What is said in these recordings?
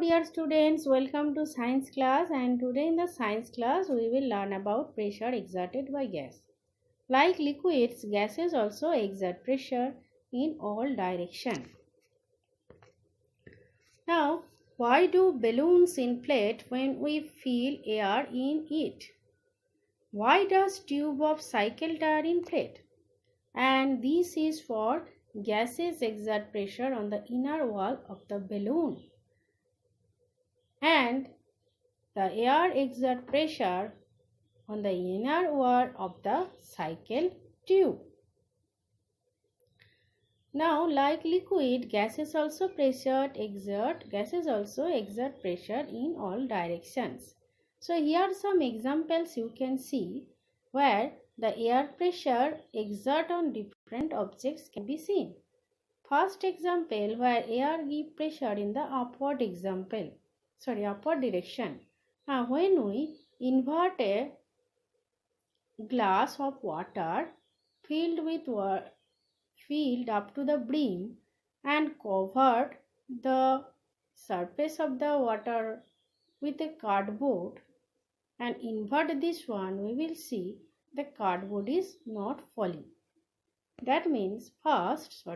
dear students, welcome to science class, and today in the science class we will learn about pressure exerted by gas. Like liquids, gases also exert pressure in all directions. Now, why do balloons inflate when we feel air in it? Why does tube of cycle tire inflate? And this is for gases exert pressure on the inner wall of the balloon. And the air exert pressure on the inner wall of the cycle tube. Now, like liquid, gases also exert pressure in all directions. So here are some examples you can see where the air pressure exert on different objects can be seen. First example, where air give pressure in the upward direction. Now, when we invert a glass of water filled up to the brim and covered the surface of the water with a cardboard and invert this one, we will see the cardboard is not falling. That means first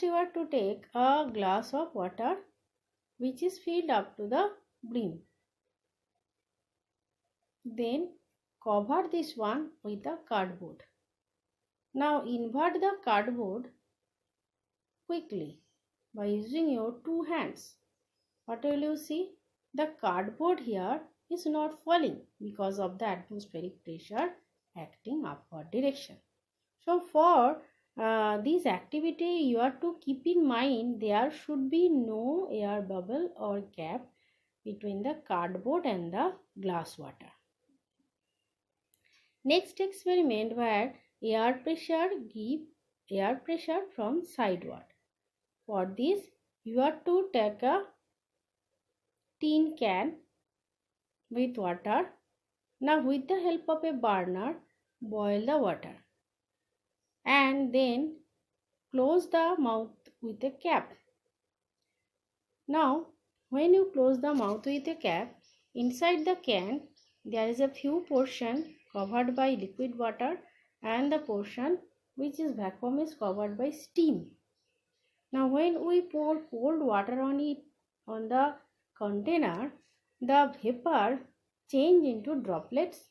you are to take a glass of water which is filled up to the brim. Then cover this one with a cardboard. Now invert the cardboard quickly by using your two hands. What will you see? The cardboard here is not falling because of the atmospheric pressure acting upward direction. So for this activity you are to keep in mind there should be no air bubble or gap between the cardboard and the glass water. Next experiment where air pressure give air pressure from sideward. For this you are to take a tin can with water. Now with the help of a burner boil the water and then close the mouth with a cap. Now when you close the mouth with a cap, inside the can there is a few portion covered by liquid water and the portion which is vacuum is covered by steam. Now when we pour cold water on the container, the vapor change into droplets.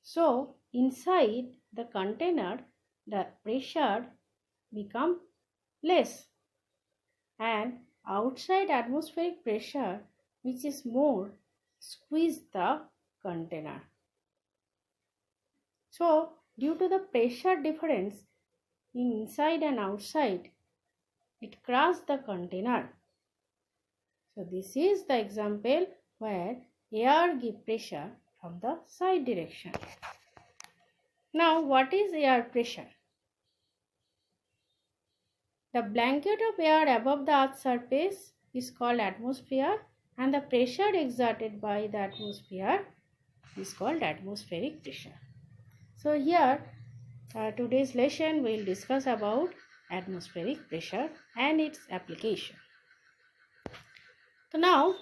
So inside the container the pressure become less and outside atmospheric pressure which is more squeeze the container. So due to the pressure difference inside and outside, it crushes the container. So this is the example where air give pressure from the side direction. Now what is air pressure? The blanket of air above the earth's surface is called atmosphere and the pressure exerted by the atmosphere is called atmospheric pressure. So here today's lesson will discuss about atmospheric pressure and its application. So now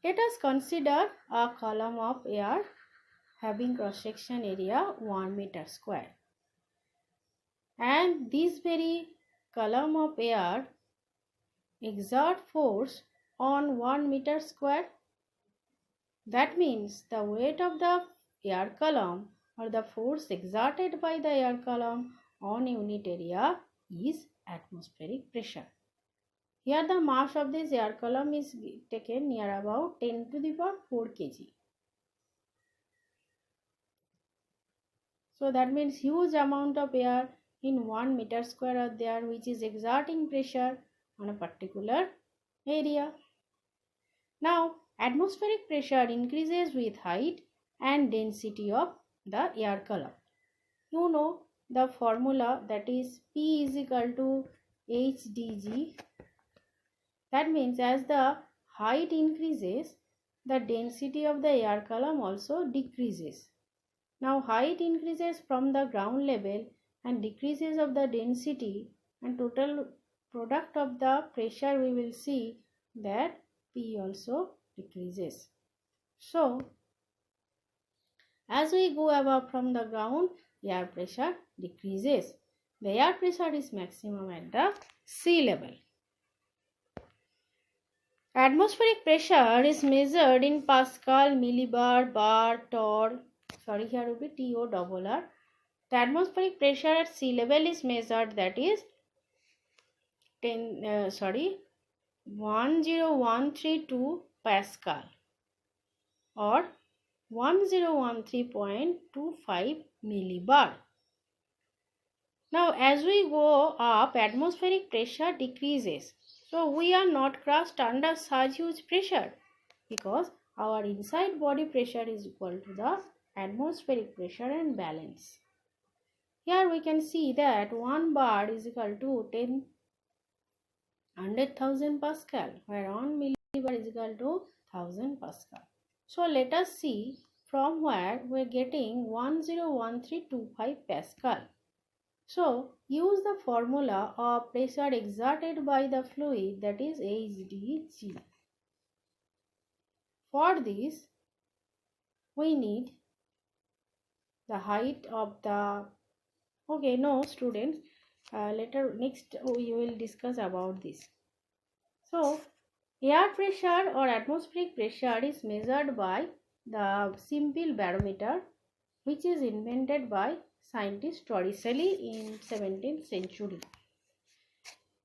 let us consider a column of air having cross-section area 1 meter square. And this very column of air exert force on 1 meter square. That means the weight of the air column or the force exerted by the air column on unit area is atmospheric pressure. Here the mass of this air column is taken near about 10 to the power 4 kg. So that means huge amount of air in 1 meter square are there which is exerting pressure on a particular area. Now atmospheric pressure increases with height and density of the air column. You know the formula, that is P is equal to HdG. That means as the height increases, the density of the air column also decreases. Now height increases from the ground level and decreases of the density and total product of the pressure, we will see that P also decreases. So, as we go above from the ground, air pressure decreases. The air pressure is maximum at the sea level. Atmospheric pressure is measured in Pascal, millibar, bar, torr. Sorry, here will be TORR. The atmospheric pressure at sea level is measured, that is 10132 Pascal or 1013.25 millibar. Now, as we go up, atmospheric pressure decreases. So, we are not crushed under such huge pressure because our inside body pressure is equal to the atmospheric pressure and balance. Here we can see that 1 bar is equal to 100,000 Pascal, where 1 millibar is equal to 1000 Pascal. So, let us see from where we are getting 101325 Pascal. So, use the formula of pressure exerted by the fluid, that is HDG. For this, we need the height of the, students, next we will discuss about this. So, air pressure or atmospheric pressure is measured by the simple barometer, which is invented by scientist Torricelli in 17th century.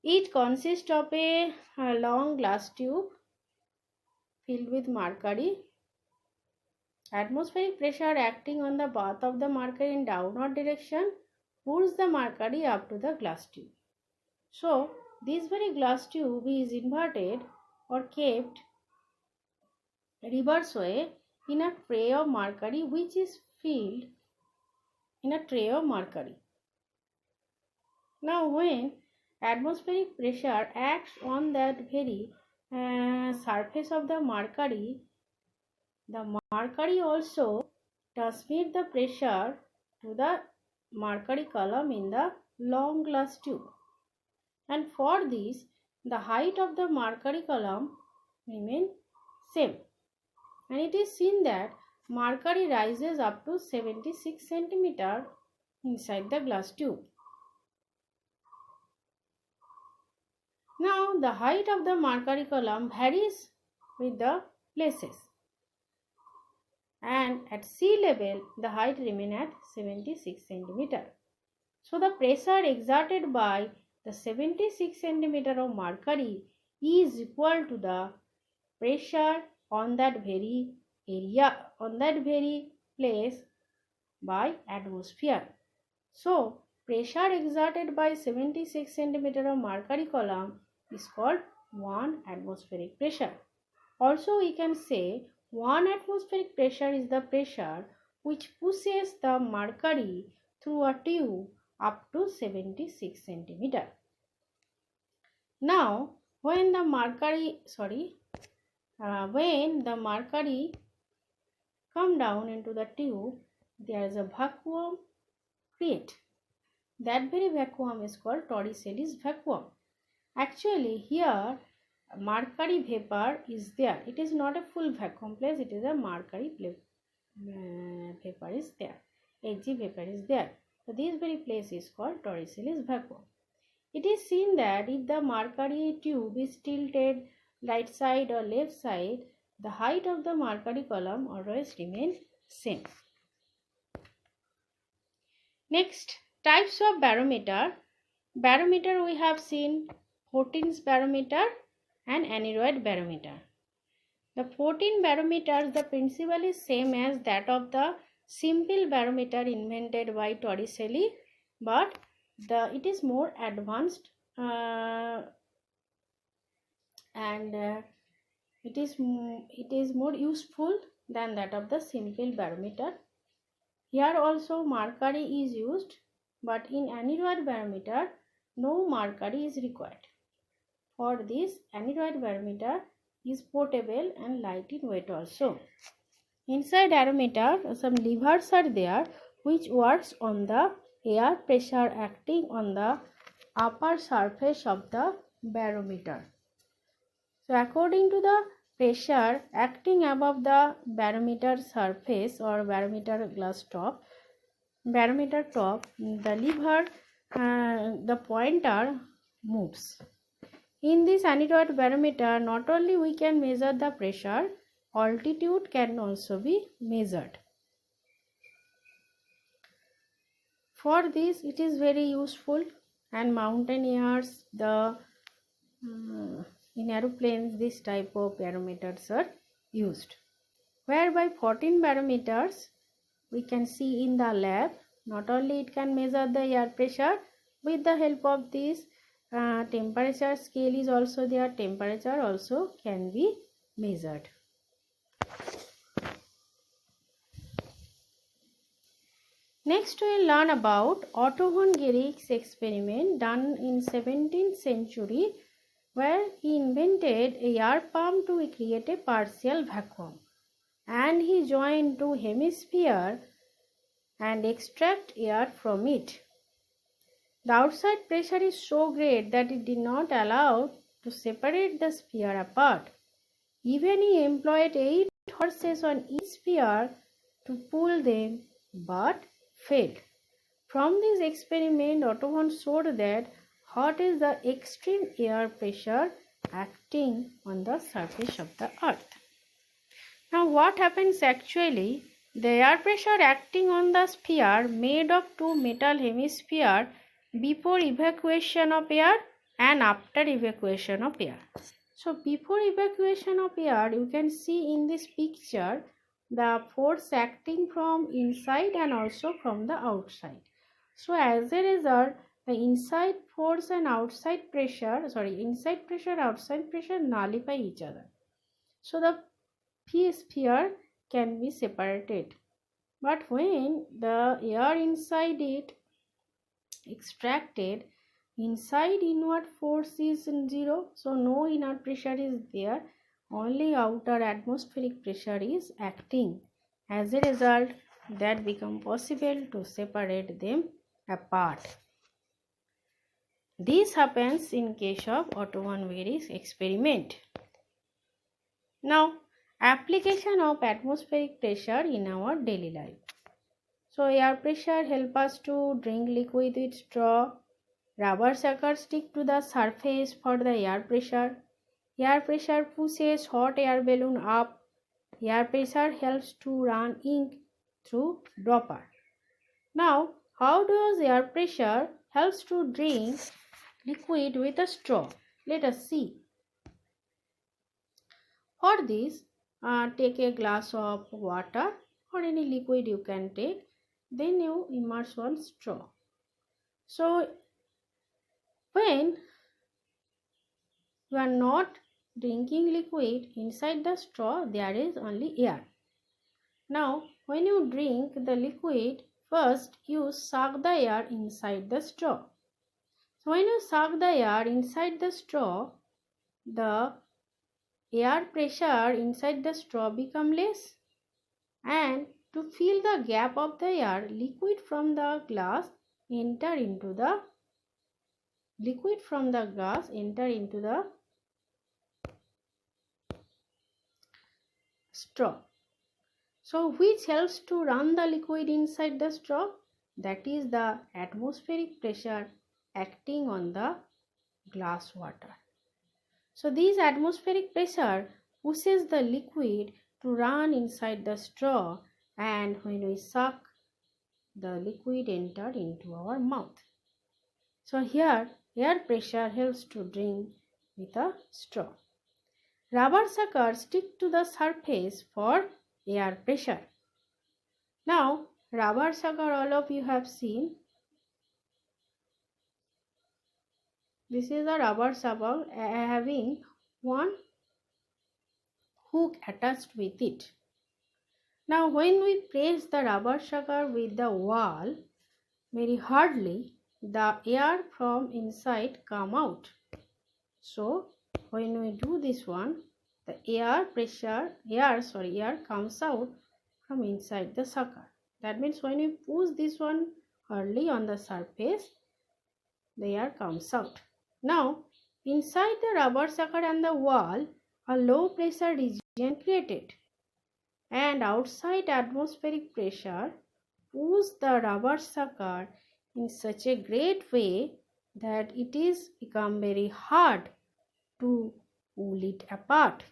It consists of a long glass tube filled with mercury. Atmospheric pressure acting on the bath of the mercury in downward direction pulls the mercury up to the glass tube. So, this very glass tube is inverted or kept reverse way in a tray of mercury, which is filled in a tray of mercury. Now, when atmospheric pressure acts on that very surface of the mercury also transmits the pressure to the mercury column in the long glass tube. And for this, the height of the mercury column remains same. And it is seen that mercury rises up to 76 cm inside the glass tube. Now, the height of the mercury column varies with the places, and at sea level the height remains at 76 cm. So, the pressure exerted by the 76 cm of mercury is equal to the pressure on that very area, on that very place by atmosphere. So, pressure exerted by 76 cm of mercury column is called 1 atmospheric pressure. Also, we can say 1 atmospheric pressure is the pressure which pushes the mercury through a tube up to 76 cm. Now, when the mercury come down into the tube, there is a vacuum created. That very vacuum is called Torricelli's vacuum. Actually, here mercury vapor is there. It is not a full vacuum place, it is a mercury vapor is there. Hg vapor is there. So, this very place is called Torricelli's vacuum. It is seen that if the mercury tube is tilted right side or left side, the height of the mercury column always remains same. Next, types of barometer. Barometer we have seen 14's barometer and aneroid barometer. The 14 barometers, the principle is same as that of the simple barometer invented by Torricelli, but it is more advanced and it is more useful than that of the simple barometer. Here also mercury is used, but in aneroid barometer no mercury is required. For this, aneroid barometer is portable and light in weight also. Inside barometer, some levers are there which works on the air pressure acting on the upper surface of the barometer. So according to the pressure acting above the barometer surface or barometer top, the lever, the pointer moves. In this aneroid barometer, not only we can measure the pressure, altitude can also be measured. For this, it is very useful, and mountaineers, in aeroplanes, this type of barometers are used. Whereby 14 barometers we can see in the lab. Not only it can measure the air pressure, with the help of this temperature scale is also there. Temperature also can be measured. Next we will learn about Otto von Guerich's experiment done in 17th century, where he invented a air pump to create a partial vacuum, and he joined two hemispheres and extract air from it. The outside pressure is so great that it did not allow to separate the sphere apart. Even he employed 8 horses on each sphere to pull them, but failed. From this experiment, Otto von showed that what is the extreme air pressure acting on the surface of the earth. Now what happens actually? The air pressure acting on the sphere made of two metal hemispheres before evacuation of air and after evacuation of air. So before evacuation of air, you can see in this picture the force acting from inside and also from the outside. So as a result, the inside force and outside pressure, inside pressure, outside pressure nullify each other. So the p sphere can be separated. But when the air inside it extracted, inside inward force is 0, so no inward pressure is there, only outer atmospheric pressure is acting. As a result, that become possible to separate them apart. This happens in case of Otto von Guerich's experiment. Now, application of atmospheric pressure in our daily life. So air pressure help us to drink liquid with straw. Rubber suckers stick to the surface for the air pressure. Air pressure pushes hot air balloon up. Air pressure helps to run ink through dropper. Now, how does air pressure helps to drink liquid with a straw? Let us see. For this, take a glass of water or any liquid you can take. Then you immerse one straw. So when you are not drinking liquid, inside the straw there is only air. Now when you drink the liquid, first you suck the air inside the straw. So when you suck the air inside the straw, the air pressure inside the straw become less, and to fill the gap of the air, liquid from the glass enter into the straw. So which helps to run the liquid inside the straw? That is the atmospheric pressure acting on the glass water. So this atmospheric pressure pushes the liquid to run inside the straw, and when we suck, the liquid enter into our mouth. So here air pressure helps to drink with a straw. Rubber suckers stick to the surface for air pressure. Now rubber sucker, all of you have seen. This is a rubber sucker having one hook attached with it. Now when we press the rubber sucker with the wall very hardly, the air from inside come out. So when we do this one, the air comes out from inside the sucker. That means when we push this one hardly on the surface, the air comes out. Now inside the rubber sucker and the wall, a low pressure region created, and outside atmospheric pressure pulls the rubber sucker in such a great way that it is become very hard to pull it apart.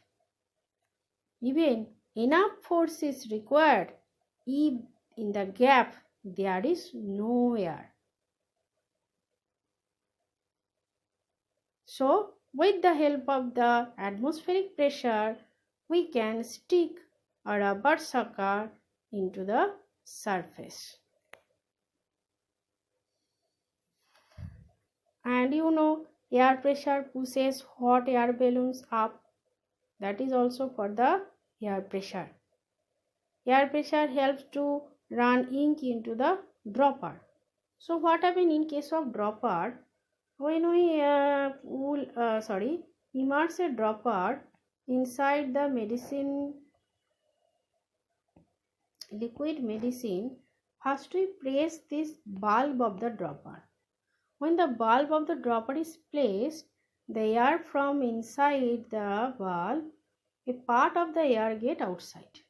Even enough force is required if in the gap there is no air. So, with the help of the atmospheric pressure, we can stick a rubber sucker into the surface. And you know, air pressure pushes hot air balloons up. That is also for the air pressure. Air pressure helps to run ink into the dropper. So what happens in case of dropper? When we immerse a dropper inside the liquid medicine, first we press this bulb of the dropper. When the bulb of the dropper is placed, the air from inside the bulb, a part of the air get outside.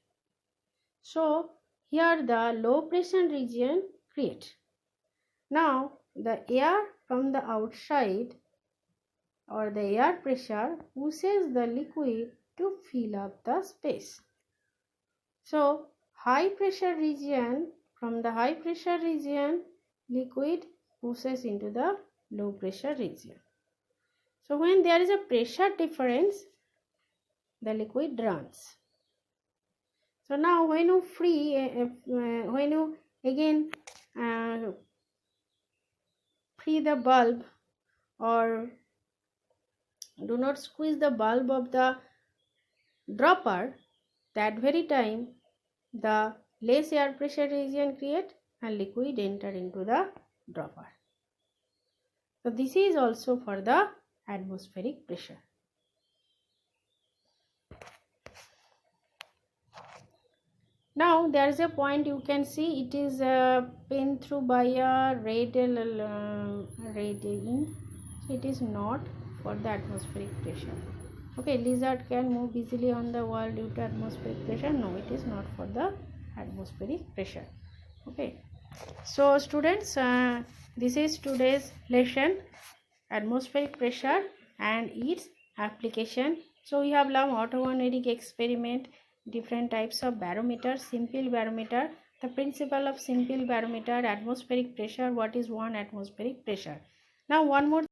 So here the low pressure region create. Now the air from the outside or the air pressure pushes the liquid to fill up the space. So high pressure region, from the high pressure region, liquid pushes into the low pressure region. So when there is a pressure difference, the liquid runs. So now when you again free the bulb or do not squeeze the bulb of the dropper, that very time the less air pressure region create and liquid enter into the dropper. So this is also for the atmospheric pressure. Now there is a point you can see, it is pin through by a red ink. So it is not for the atmospheric pressure. Okay, lizard can move easily on the wall due to atmospheric pressure. No, it is not for the atmospheric pressure. Okay, so students, this is today's lesson, atmospheric pressure and its application. So we have learned automatic experiment, different types of barometer, simple barometer, the principle of simple barometer, atmospheric pressure, what is one atmospheric pressure. Now one more